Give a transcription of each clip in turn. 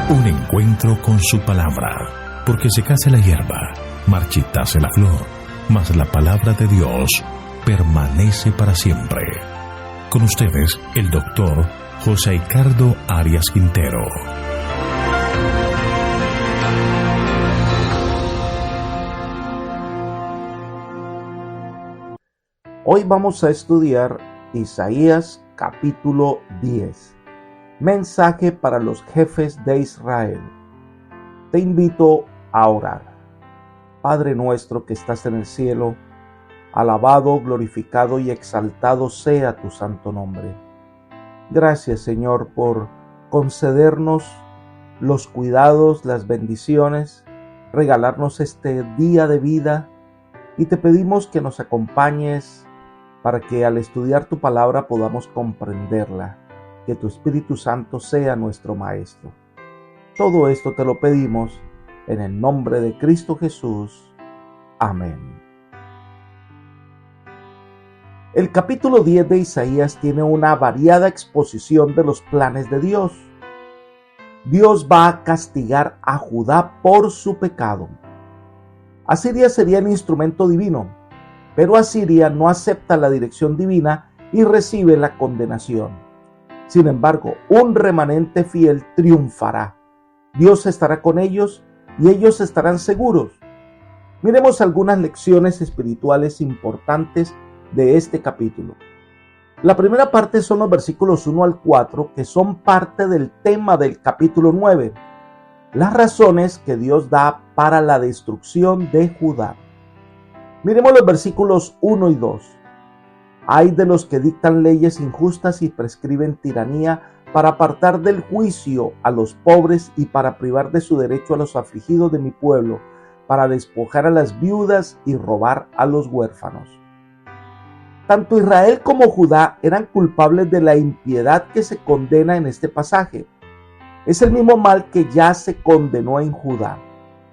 Un encuentro con su palabra, porque secase la hierba, marchitase la flor, mas la palabra de Dios permanece para siempre. Con ustedes, el doctor José Ricardo Arias Quintero. Hoy vamos a estudiar Isaías capítulo 10. Mensaje para los jefes de Israel. Te invito a orar. Padre nuestro que estás en el cielo, alabado, glorificado y exaltado sea tu santo nombre. Gracias, Señor, por concedernos los cuidados, las bendiciones, regalarnos este día de vida, y te pedimos que nos acompañes para que al estudiar tu palabra podamos comprenderla, que tu Espíritu Santo sea nuestro Maestro. Todo esto te lo pedimos en el nombre de Cristo Jesús. Amén. El capítulo 10 de Isaías tiene una variada exposición de los planes de Dios. Dios va a castigar a Judá por su pecado. Asiria sería el instrumento divino, pero Asiria no acepta la dirección divina y recibe la condenación. Sin embargo, un remanente fiel triunfará. Dios estará con ellos y ellos estarán seguros. Miremos algunas lecciones espirituales importantes de este capítulo. La primera parte son los versículos 1 al 4, que son parte del tema del capítulo 9. Las razones que Dios da para la destrucción de Judá. Miremos los versículos 1 y 2. Ay de los que dictan leyes injustas y prescriben tiranía para apartar del juicio a los pobres y para privar de su derecho a los afligidos de mi pueblo, para despojar a las viudas y robar a los huérfanos. Tanto Israel como Judá eran culpables de la impiedad que se condena en este pasaje. Es el mismo mal que ya se condenó en Judá.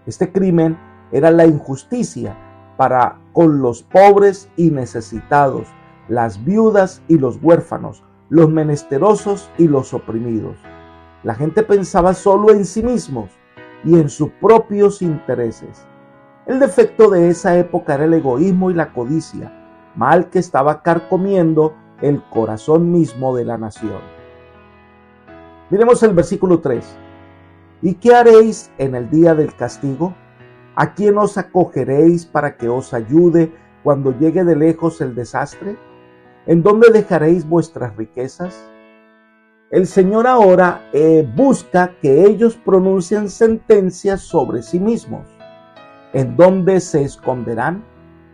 Este crimen era la injusticia para con los pobres y necesitados, las viudas y los huérfanos, los menesterosos y los oprimidos. La gente pensaba solo en sí mismos y en sus propios intereses. El defecto de esa época era el egoísmo y la codicia, mal que estaba carcomiendo el corazón mismo de la nación. Miremos el versículo 3. ¿Y qué haréis en el día del castigo? ¿A quién os acogeréis para que os ayude cuando llegue de lejos el desastre? ¿En dónde dejaréis vuestras riquezas? El Señor ahora busca que ellos pronuncien sentencias sobre sí mismos. ¿En dónde se esconderán?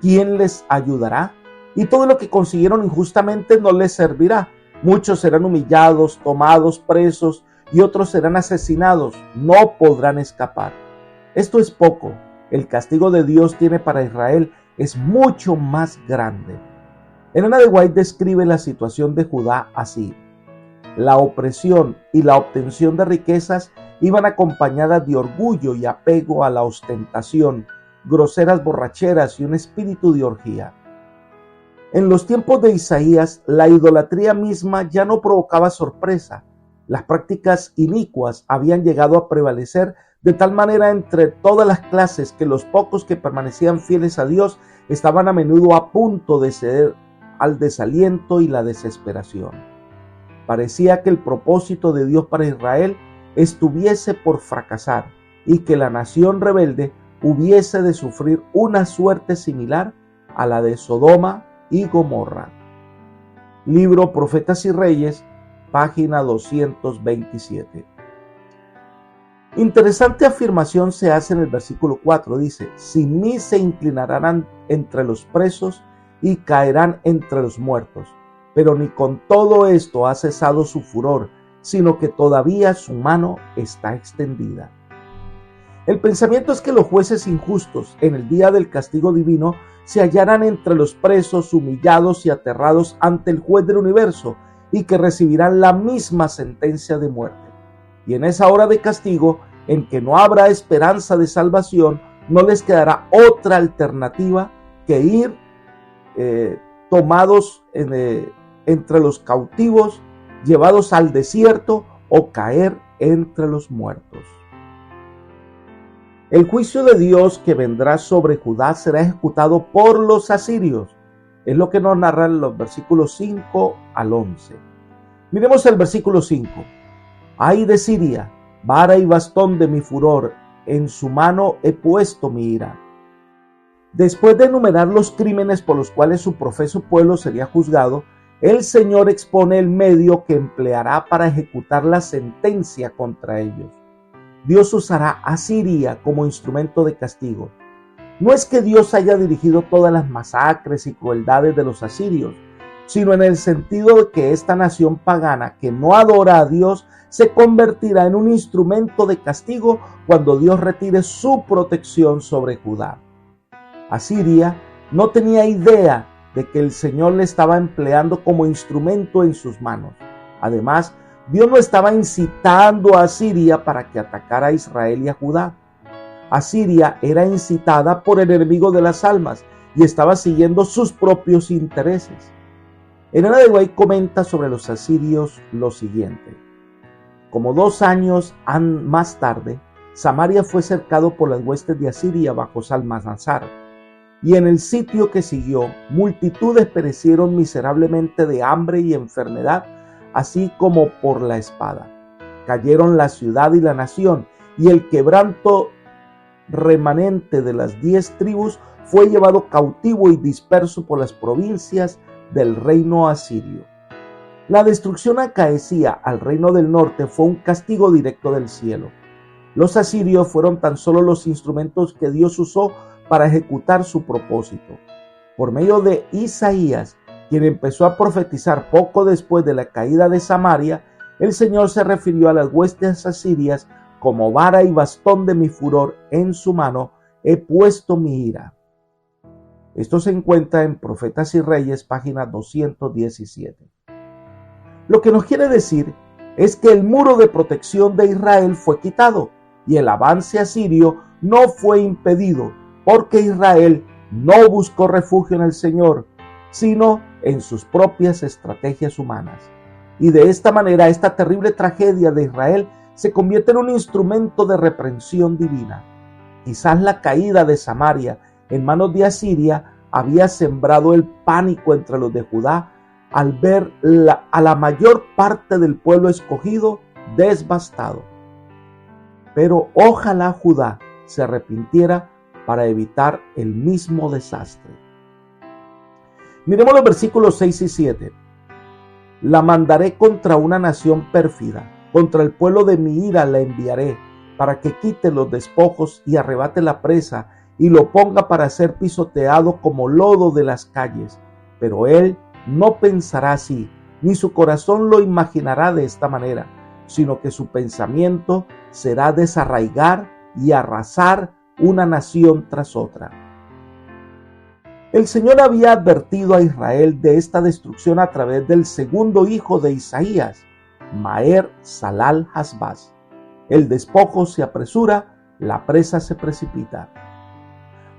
¿Quién les ayudará? Y todo lo que consiguieron injustamente no les servirá. Muchos serán humillados, tomados presos, y otros serán asesinados. No podrán escapar. Esto es poco. El castigo de Dios tiene para Israel es mucho más grande. Elena de White describe la situación de Judá así. La opresión y la obtención de riquezas iban acompañadas de orgullo y apego a la ostentación, groseras borracheras y un espíritu de orgía. En los tiempos de Isaías, la idolatría misma ya no provocaba sorpresa. Las prácticas inicuas habían llegado a prevalecer de tal manera entre todas las clases que los pocos que permanecían fieles a Dios estaban a menudo a punto de ceder al desaliento y la desesperación. Parecía que el propósito de Dios para Israel estuviese por fracasar y que la nación rebelde hubiese de sufrir una suerte similar a la de Sodoma y Gomorra. Libro Profetas y Reyes, página 227. Interesante afirmación se hace en el versículo 4. Dice: sin mí se inclinarán entre los presos y caerán entre los muertos. Pero ni con todo esto ha cesado su furor, sino que todavía su mano está extendida. El pensamiento es que los jueces injustos en el día del castigo divino se hallarán entre los presos, humillados y aterrados ante el juez del universo, y que recibirán la misma sentencia de muerte. Y en esa hora de castigo, en que no habrá esperanza de salvación, no les quedará otra alternativa que ir tomados entre los cautivos, llevados al desierto o caer entre los muertos. El juicio de Dios que vendrá sobre Judá será ejecutado por los asirios. Es lo que nos narran los versículos 5 al 11. Miremos el versículo 5. Ay de Siria, vara y bastón de mi furor, en su mano he puesto mi ira. Después de enumerar los crímenes por los cuales su profeso pueblo sería juzgado, el Señor expone el medio que empleará para ejecutar la sentencia contra ellos. Dios usará a Siria como instrumento de castigo. No es que Dios haya dirigido todas las masacres y crueldades de los asirios, sino en el sentido de que esta nación pagana que no adora a Dios se convertirá en un instrumento de castigo cuando Dios retire su protección sobre Judá. Asiria no tenía idea de que el Señor le estaba empleando como instrumento en sus manos. Además, Dios no estaba incitando a Asiria para que atacara a Israel y a Judá. Asiria era incitada por el enemigo de las almas y estaba siguiendo sus propios intereses. Elena de White comenta sobre los asirios lo siguiente: como 2 años más tarde, Samaria fue cercado por las huestes de Asiria bajo Salmanasar, y en el sitio que siguió, multitudes perecieron miserablemente de hambre y enfermedad, así como por la espada. Cayeron la ciudad y la nación, y el quebranto remanente de las 10 tribus fue llevado cautivo y disperso por las provincias del reino asirio. La destrucción acaecía al reino del norte fue un castigo directo del cielo. Los asirios fueron tan solo los instrumentos que Dios usó para ejecutar su propósito. Por medio de Isaías, quien empezó a profetizar poco después de la caída de Samaria, el Señor se refirió a las huestes asirias como vara y bastón de mi furor, en su mano he puesto mi ira. Esto se encuentra en Profetas y Reyes, página 217. Lo que nos quiere decir es que el muro de protección de Israel fue quitado y el avance asirio no fue impedido, porque Israel no buscó refugio en el Señor, sino en sus propias estrategias humanas. Y de esta manera, esta terrible tragedia de Israel se convierte en un instrumento de reprensión divina. Quizás la caída de Samaria en manos de Asiria había sembrado el pánico entre los de Judá al ver a la mayor parte del pueblo escogido devastado. Pero ojalá Judá se arrepintiera para evitar el mismo desastre. Miremos los versículos 6 y 7. La mandaré contra una nación pérfida, contra el pueblo de mi ira la enviaré, para que quite los despojos y arrebate la presa, y lo ponga para ser pisoteado como lodo de las calles. Pero él no pensará así, ni su corazón lo imaginará de esta manera, sino que su pensamiento será desarraigar y arrasar una nación tras otra. El Señor había advertido a Israel de esta destrucción a través del segundo hijo de Isaías, Maher Salal Hasbaz. El despojo se apresura, la presa se precipita.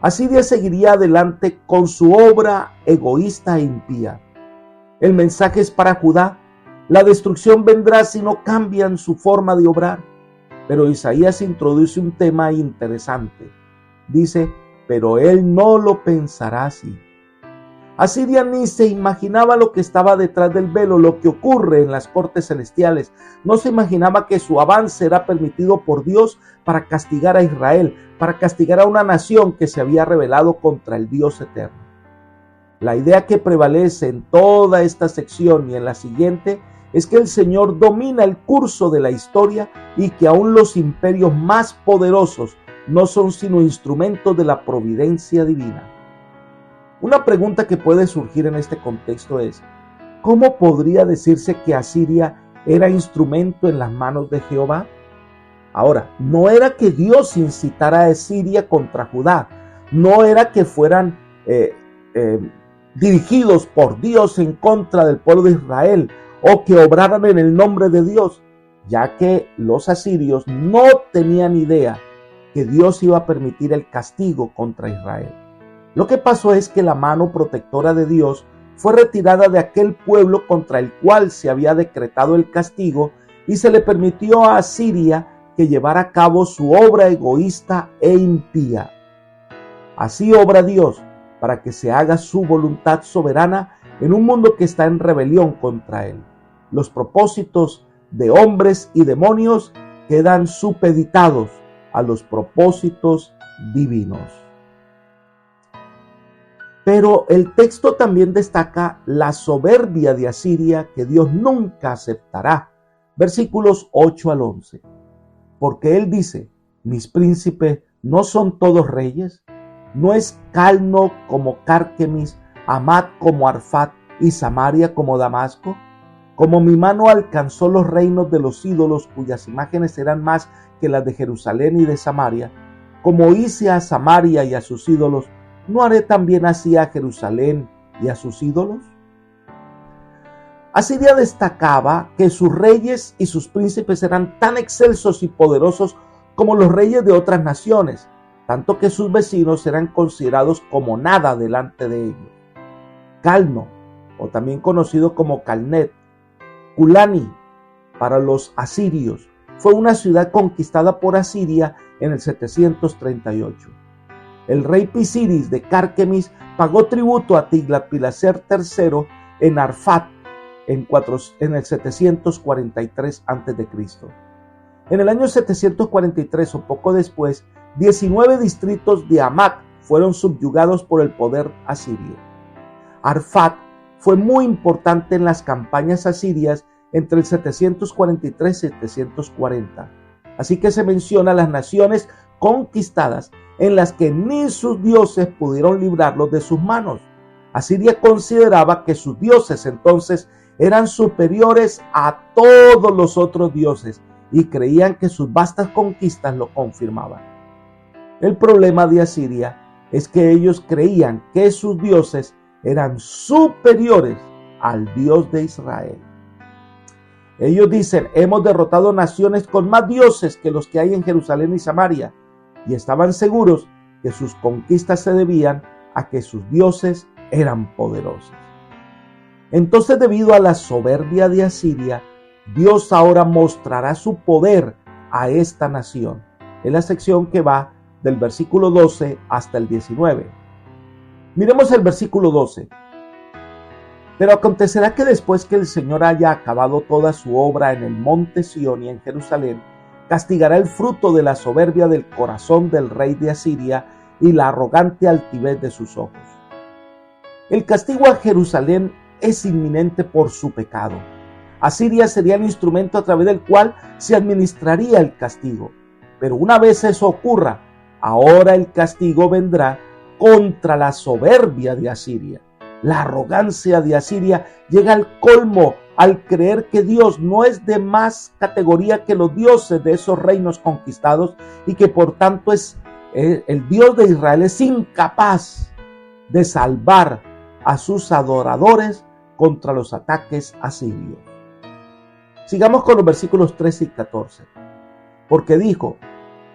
Asiria seguiría adelante con su obra egoísta e impía. El mensaje es para Judá: la destrucción vendrá si no cambian su forma de obrar. Pero Isaías introduce un tema interesante. Dice: pero él no lo pensará así. Asiria ni se imaginaba lo que estaba detrás del velo, lo que ocurre en las cortes celestiales. No se imaginaba que su avance era permitido por Dios para castigar a Israel, para castigar a una nación que se había rebelado contra el Dios eterno. La idea que prevalece en toda esta sección y en la siguiente es que el Señor domina el curso de la historia y que aún los imperios más poderosos no son sino instrumentos de la providencia divina. Una pregunta que puede surgir en este contexto es: ¿cómo podría decirse que Asiria era instrumento en las manos de Jehová? Ahora, no era que Dios incitara a Asiria contra Judá, no era que fueran dirigidos por Dios en contra del pueblo de Israel o que obraran en el nombre de Dios, ya que los asirios no tenían idea que Dios iba a permitir el castigo contra Israel. Lo que pasó es que la mano protectora de Dios fue retirada de aquel pueblo contra el cual se había decretado el castigo y se le permitió a Asiria que llevara a cabo su obra egoísta e impía. Así obra Dios para que se haga su voluntad soberana en un mundo que está en rebelión contra Él. Los propósitos de hombres y demonios quedan supeditados a los propósitos divinos. Pero el texto también destaca la soberbia de Asiria que Dios nunca aceptará. Versículos 8 al 11. Porque Él dice: mis príncipes no son todos reyes, no es Calno como Carquemis, Hamat como Arfat y Samaria como Damasco. Como mi mano alcanzó los reinos de los ídolos cuyas imágenes eran más que las de Jerusalén y de Samaria, como hice a Samaria y a sus ídolos, ¿no haré también así a Jerusalén y a sus ídolos? Asiria destacaba que sus reyes y sus príncipes eran tan excelsos y poderosos como los reyes de otras naciones, tanto que sus vecinos eran considerados como nada delante de ellos. Calno, o también conocido como Calnet, Culani para los asirios, fue una ciudad conquistada por Asiria en el 738. El rey Pisiris de Carquemis pagó tributo a Tiglat-Pileser III en Arfat en el 743 a.C. En el año 743 o poco después, 19 distritos de Hamat fueron subyugados por el poder asirio. Arfat fue muy importante en las campañas asirias entre el 743 y 740. Así que se menciona las naciones conquistadas en las que ni sus dioses pudieron librarlos de sus manos. Asiria consideraba que sus dioses entonces eran superiores a todos los otros dioses y creían que sus vastas conquistas lo confirmaban. El problema de Asiria es que ellos creían que sus dioses eran superiores al Dios de Israel. Ellos dicen: hemos derrotado naciones con más dioses que los que hay en Jerusalén y Samaria, y estaban seguros que sus conquistas se debían a que sus dioses eran poderosos. Entonces, debido a la soberbia de Asiria, Dios ahora mostrará su poder a esta nación. Es la sección que va del versículo 12 hasta el 19. Miremos el versículo 12. Pero acontecerá que después que el Señor haya acabado toda su obra en el monte Sión y en Jerusalén, castigará el fruto de la soberbia del corazón del rey de Asiria y la arrogante altivez de sus ojos. El castigo a Jerusalén es inminente por su pecado. Asiria sería el instrumento a través del cual se administraría el castigo. Pero una vez eso ocurra, ahora el castigo vendrá contra la soberbia de Asiria. La arrogancia de Asiria llega al colmo al creer que Dios no es de más categoría que los dioses de esos reinos conquistados y que por tanto el Dios de Israel es incapaz de salvar a sus adoradores contra los ataques asirios. Sigamos con los versículos 13 y 14. Porque dijo: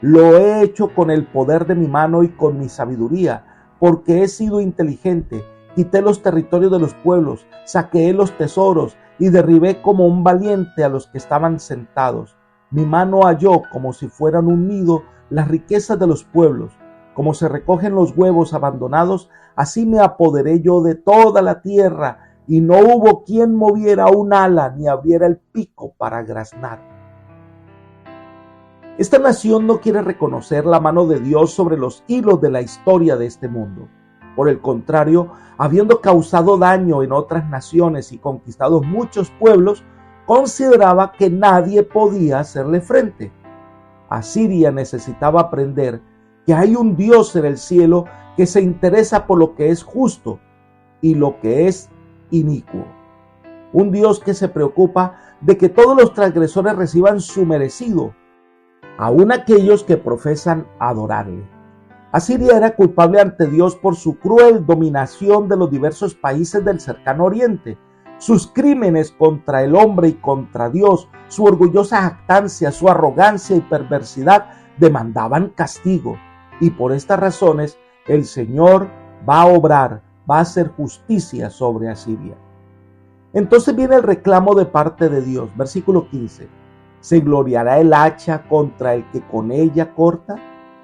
lo he hecho con el poder de mi mano y con mi sabiduría, porque he sido inteligente. Quité los territorios de los pueblos, saqueé los tesoros y derribé como un valiente a los que estaban sentados. Mi mano halló como si fueran un nido las riquezas de los pueblos. Como se recogen los huevos abandonados, así me apoderé yo de toda la tierra, y no hubo quien moviera un ala ni abriera el pico para graznar. Esta nación no quiere reconocer la mano de Dios sobre los hilos de la historia de este mundo. Por el contrario, habiendo causado daño en otras naciones y conquistado muchos pueblos, consideraba que nadie podía hacerle frente. Asiria necesitaba aprender que hay un Dios en el cielo que se interesa por lo que es justo y lo que es inicuo. Un Dios que se preocupa de que todos los transgresores reciban su merecido, aun aquellos que profesan adorarle. Asiria era culpable ante Dios por su cruel dominación de los diversos países del cercano oriente. Sus crímenes contra el hombre y contra Dios, su orgullosa jactancia, su arrogancia y perversidad demandaban castigo. Y por estas razones el Señor va a obrar, va a hacer justicia sobre Asiria. Entonces viene el reclamo de parte de Dios, versículo 15. ¿Se gloriará el hacha contra el que con ella corta?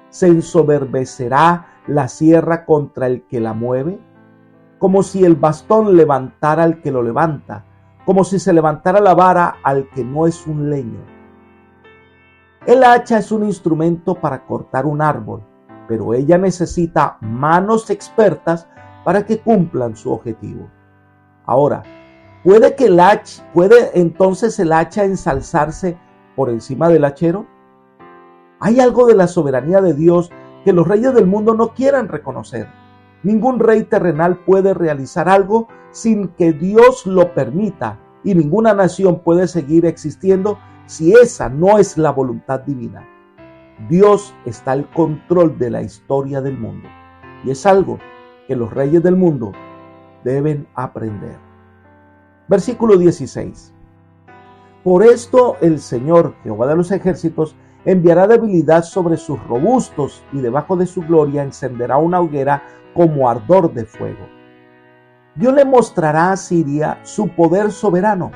¿Se ensoberbecerá la sierra contra el que la mueve? Como si el bastón levantara al que lo levanta, como si se levantara la vara al que no es un leño. El hacha es un instrumento para cortar un árbol, pero ella necesita manos expertas para que cumplan su objetivo. Ahora, ¿puede entonces el hacha ensalzarse por encima del hachero? Hay algo de la soberanía de Dios que los reyes del mundo no quieran reconocer. Ningún rey terrenal puede realizar algo sin que Dios lo permita, y ninguna nación puede seguir existiendo si esa no es la voluntad divina. Dios está al control de la historia del mundo, y es algo que los reyes del mundo deben aprender. Versículo 16. Por esto el Señor, Jehová de los ejércitos, enviará debilidad sobre sus robustos, y debajo de su gloria encenderá una hoguera como ardor de fuego. Dios le mostrará a Siria su poder soberano,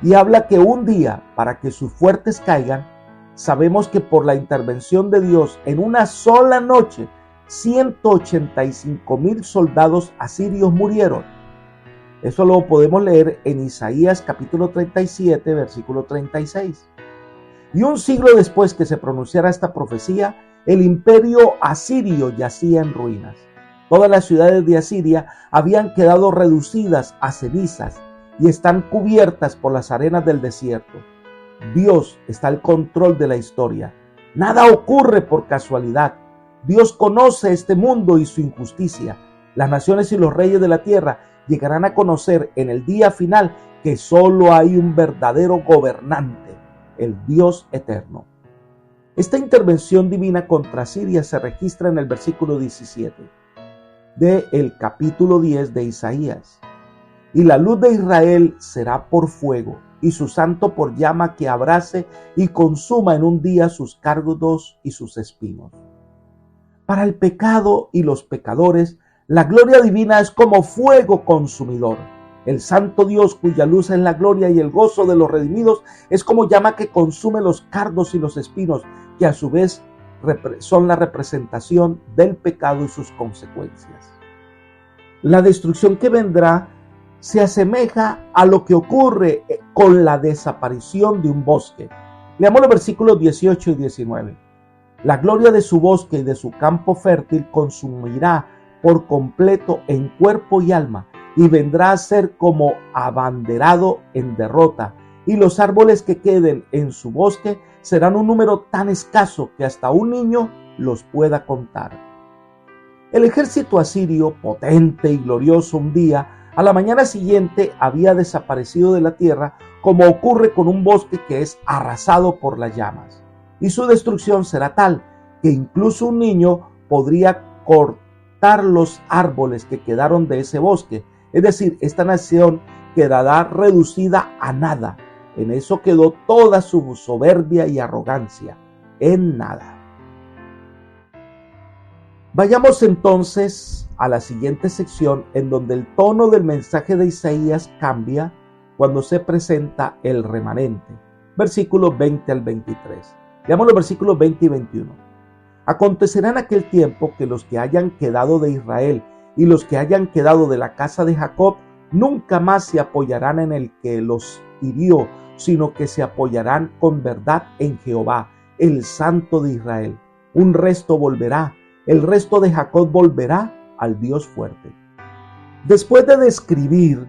y habla que un día, para que sus fuertes caigan, sabemos que por la intervención de Dios en una sola noche, 185,000 soldados asirios murieron. Eso lo podemos leer en Isaías capítulo 37, versículo 36. Y un siglo después que se pronunciara esta profecía, el imperio asirio yacía en ruinas. Todas las ciudades de Asiria habían quedado reducidas a cenizas y están cubiertas por las arenas del desierto. Dios está al control de la historia. Nada ocurre por casualidad. Dios conoce este mundo y su injusticia. Las naciones y los reyes de la tierra llegarán a conocer en el día final que solo hay un verdadero gobernante, el Dios eterno. Esta intervención divina contra Siria se registra en el versículo 17 del capítulo 10 de Isaías. Y la luz de Israel será por fuego, y su santo por llama que abrase y consuma en un día sus cardos y sus espinos. Para el pecado y los pecadores, la gloria divina es como fuego consumidor. El santo Dios, cuya luz es la gloria y el gozo de los redimidos, es como llama que consume los cardos y los espinos, que a su vez son la representación del pecado y sus consecuencias. La destrucción que vendrá se asemeja a lo que ocurre con la desaparición de un bosque. Leamos los versículos 18 y 19. La gloria de su bosque y de su campo fértil consumirá por completo en cuerpo y alma, y vendrá a ser como abanderado en derrota, y los árboles que queden en su bosque serán un número tan escaso que hasta un niño los pueda contar. El ejército asirio, potente y glorioso un día, a la mañana siguiente había desaparecido de la tierra, como ocurre con un bosque que es arrasado por las llamas. Y su destrucción será tal que incluso un niño podría cortar los árboles que quedaron de ese bosque. Es decir, esta nación quedará reducida a nada. En eso quedó toda su soberbia y arrogancia, en nada. Vayamos entonces a la siguiente sección, en donde el tono del mensaje de Isaías cambia cuando se presenta el remanente. Versículos 20 al 23. Leamos los versículos 20 y 21. Acontecerá en aquel tiempo que los que hayan quedado de Israel y los que hayan quedado de la casa de Jacob nunca más se apoyarán en el que los hirió, sino que se apoyarán con verdad en Jehová, el Santo de Israel. Un resto volverá, el resto de Jacob volverá al Dios fuerte. Después de describir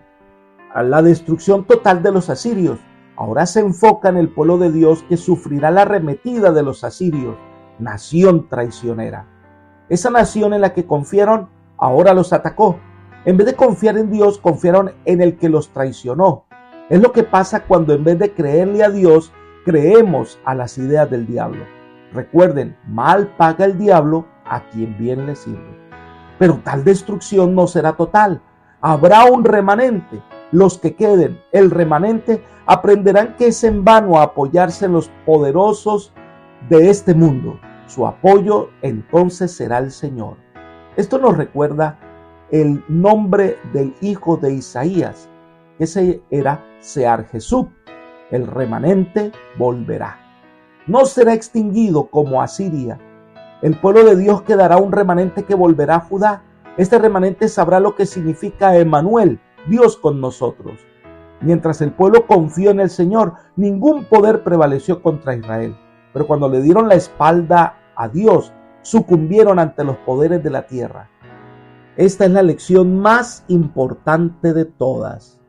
la destrucción total de los asirios, ahora se enfoca en el pueblo de Dios que sufrirá la arremetida de los asirios, nación traicionera. Esa nación en la que confiaron, ahora los atacó. En vez de confiar en Dios, confiaron en el que los traicionó. Es lo que pasa cuando en vez de creerle a Dios, creemos a las ideas del diablo. Recuerden, mal paga el diablo a quien bien le sirve. Pero tal destrucción no será total. Habrá un remanente. Los que queden, el remanente, aprenderán que es en vano apoyarse en los poderosos de este mundo. Su apoyo entonces será el Señor. Esto nos recuerda el nombre del hijo de Isaías. Ese era Sear-Jesub. el remanente volverá. No será extinguido como Asiria. El pueblo de Dios quedará un remanente que volverá a Judá. Este remanente sabrá lo que significa Emmanuel, Dios con nosotros. Mientras el pueblo confió en el Señor, ningún poder prevaleció contra Israel. Pero cuando le dieron la espalda a Dios, sucumbieron ante los poderes de la tierra. Esta es la lección más importante de todas: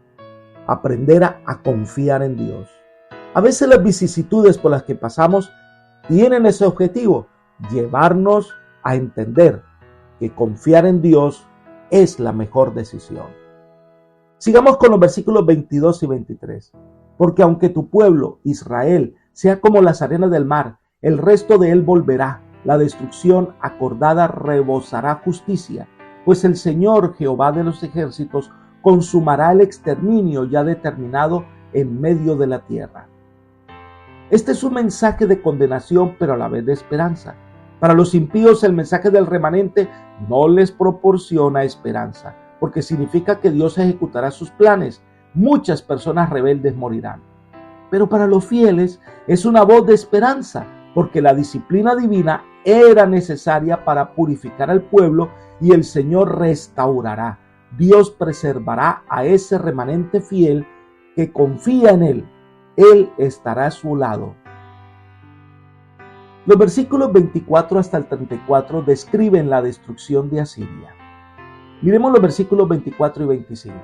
aprender a confiar en Dios. A veces las vicisitudes por las que pasamos tienen ese objetivo: llevarnos a entender que confiar en Dios es la mejor decisión. Sigamos con los versículos 22 y 23. Porque aunque tu pueblo, Israel, sea como las arenas del mar, el resto de él volverá. La destrucción acordada rebosará justicia, pues el Señor Jehová de los ejércitos consumará el exterminio ya determinado en medio de la tierra. Este es un mensaje de condenación, pero a la vez de esperanza. Para los impíos, el mensaje del remanente no les proporciona esperanza, porque significa que Dios ejecutará sus planes. Muchas personas rebeldes morirán. Pero para los fieles es una voz de esperanza, porque la disciplina divina era necesaria para purificar al pueblo y el Señor restaurará. Dios preservará a ese remanente fiel que confía en Él. Él estará a su lado. Los versículos 24 hasta el 34 describen la destrucción de Asiria. Miremos los versículos 24 y 25.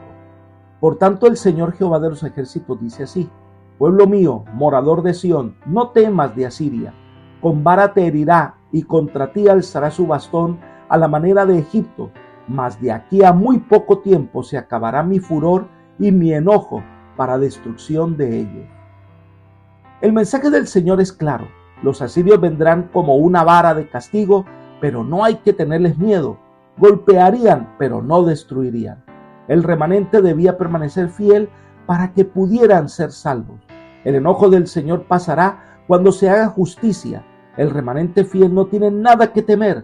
Por tanto, el Señor Jehová de los ejércitos dice así: pueblo mío, morador de Sión, no temas de Asiria. Con vara te herirá y contra ti alzará su bastón a la manera de Egipto. Mas de aquí a muy poco tiempo se acabará mi furor y mi enojo para destrucción de ellos. El mensaje del Señor es claro. Los asirios vendrán como una vara de castigo, pero no hay que tenerles miedo. Golpearían, pero no destruirían. El remanente debía permanecer fiel para que pudieran ser salvos. El enojo del Señor pasará cuando se haga justicia. El remanente fiel no tiene nada que temer.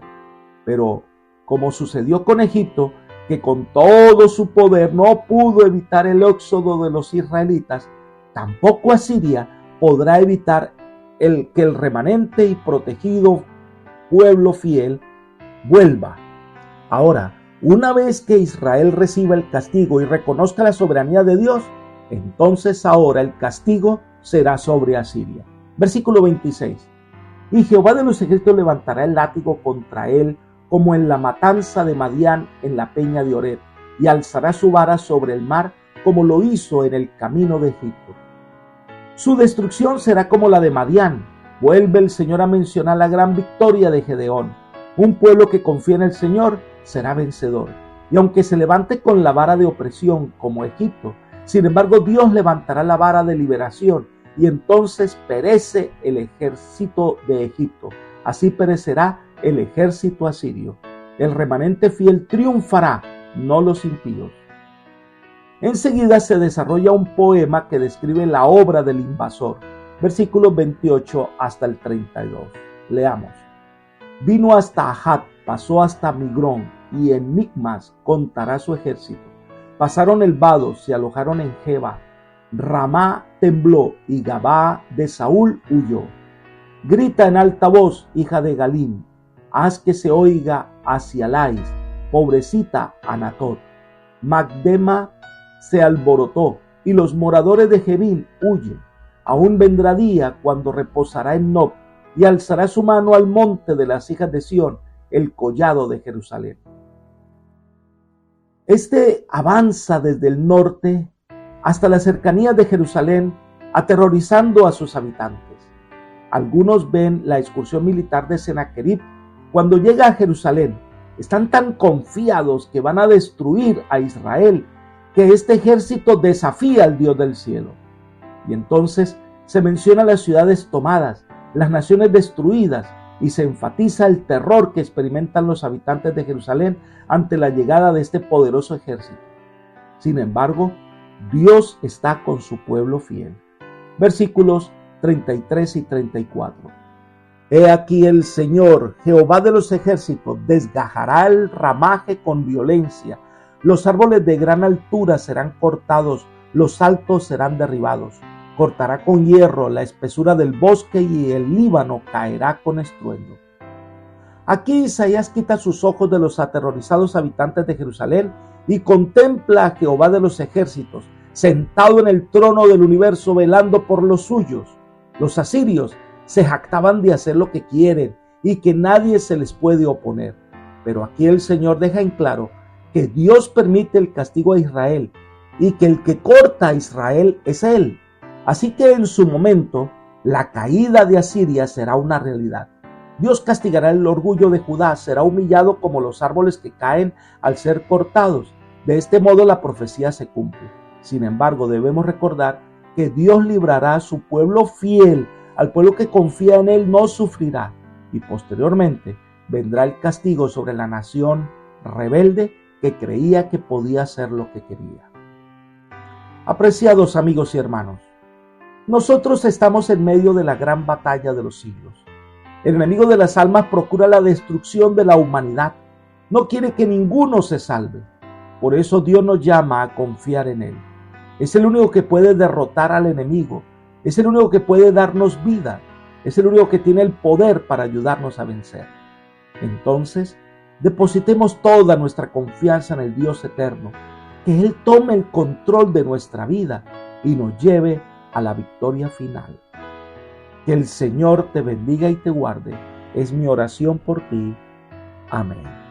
Pero, como sucedió con Egipto, que con todo su poder no pudo evitar el éxodo de los israelitas, tampoco Asiria podrá evitar que el remanente y protegido pueblo fiel vuelva. Ahora, una vez que Israel reciba el castigo y reconozca la soberanía de Dios, entonces ahora el castigo será sobre Asiria. Versículo 26. Y Jehová de los ejércitos levantará el látigo contra él, como en la matanza de Madián en la peña de Oreb, y alzará su vara sobre el mar, como lo hizo en el camino de Egipto. Su destrucción será como la de Madián. Vuelve el Señor a mencionar la gran victoria de Gedeón. Un pueblo que confía en el Señor será vencedor. Y aunque se levante con la vara de opresión como Egipto, sin embargo Dios levantará la vara de liberación, y entonces perece el ejército de Egipto. Así perecerá el ejército asirio. El remanente fiel triunfará, no los impíos. Enseguida se desarrolla un poema que describe la obra del invasor. Versículos 28 hasta el 32. Leamos. Vino hasta Ahat, pasó hasta Migrón, y en Micmas contará su ejército. Pasaron el vado, se alojaron en Geba. Ramá tembló y Gabá de Saúl huyó. Grita en alta voz, hija de Galim, haz que se oiga hacia Lais, pobrecita Anatot. Magdema se alborotó y los moradores de Jebín huyen. Aún vendrá día cuando reposará en Nob y alzará su mano al monte de las hijas de Sión, el collado de Jerusalén. Este avanza desde el norte hasta las cercanías de Jerusalén, aterrorizando a sus habitantes. Algunos ven la excursión militar de Sennacherib cuando llega a Jerusalén. Están tan confiados que van a destruir a Israel, que este ejército desafía al Dios del cielo. Y entonces se menciona las ciudades tomadas, las naciones destruidas, y se enfatiza el terror que experimentan los habitantes de Jerusalén ante la llegada de este poderoso ejército. Sin embargo, Dios está con su pueblo fiel. Versículos 33 y 34. He aquí el Señor, Jehová de los ejércitos, desgajará el ramaje con violencia. Los árboles de gran altura serán cortados, los altos serán derribados. cortará con hierro la espesura del bosque y el Líbano caerá con estruendo. Aquí Isaías quita sus ojos de los aterrorizados habitantes de Jerusalén y contempla a Jehová de los ejércitos, sentado en el trono del universo, velando por los suyos. Los asirios se jactaban de hacer lo que quieren y que nadie se les puede oponer. Pero aquí el Señor deja en claro que Dios permite el castigo a Israel y que el que corta a Israel es Él. Así que en su momento, la caída de Asiria será una realidad. Dios castigará el orgullo de Judá, será humillado como los árboles que caen al ser cortados. De este modo la profecía se cumple. Sin embargo, debemos recordar que Dios librará a su pueblo fiel, al pueblo que confía en Él no sufrirá, y posteriormente vendrá el castigo sobre la nación rebelde que creía que podía hacer lo que quería. Apreciados amigos y hermanos, nosotros estamos en medio de la gran batalla de los siglos. El enemigo de las almas procura la destrucción de la humanidad. No quiere que ninguno se salve. Por eso Dios nos llama a confiar en Él. Es el único que puede derrotar al enemigo. Es el único que puede darnos vida. Es el único que tiene el poder para ayudarnos a vencer. Entonces, depositemos toda nuestra confianza en el Dios eterno. Que Él tome el control de nuestra vida y nos lleve a la victoria final. Que el Señor te bendiga y te guarde. Es mi oración por ti. Amén.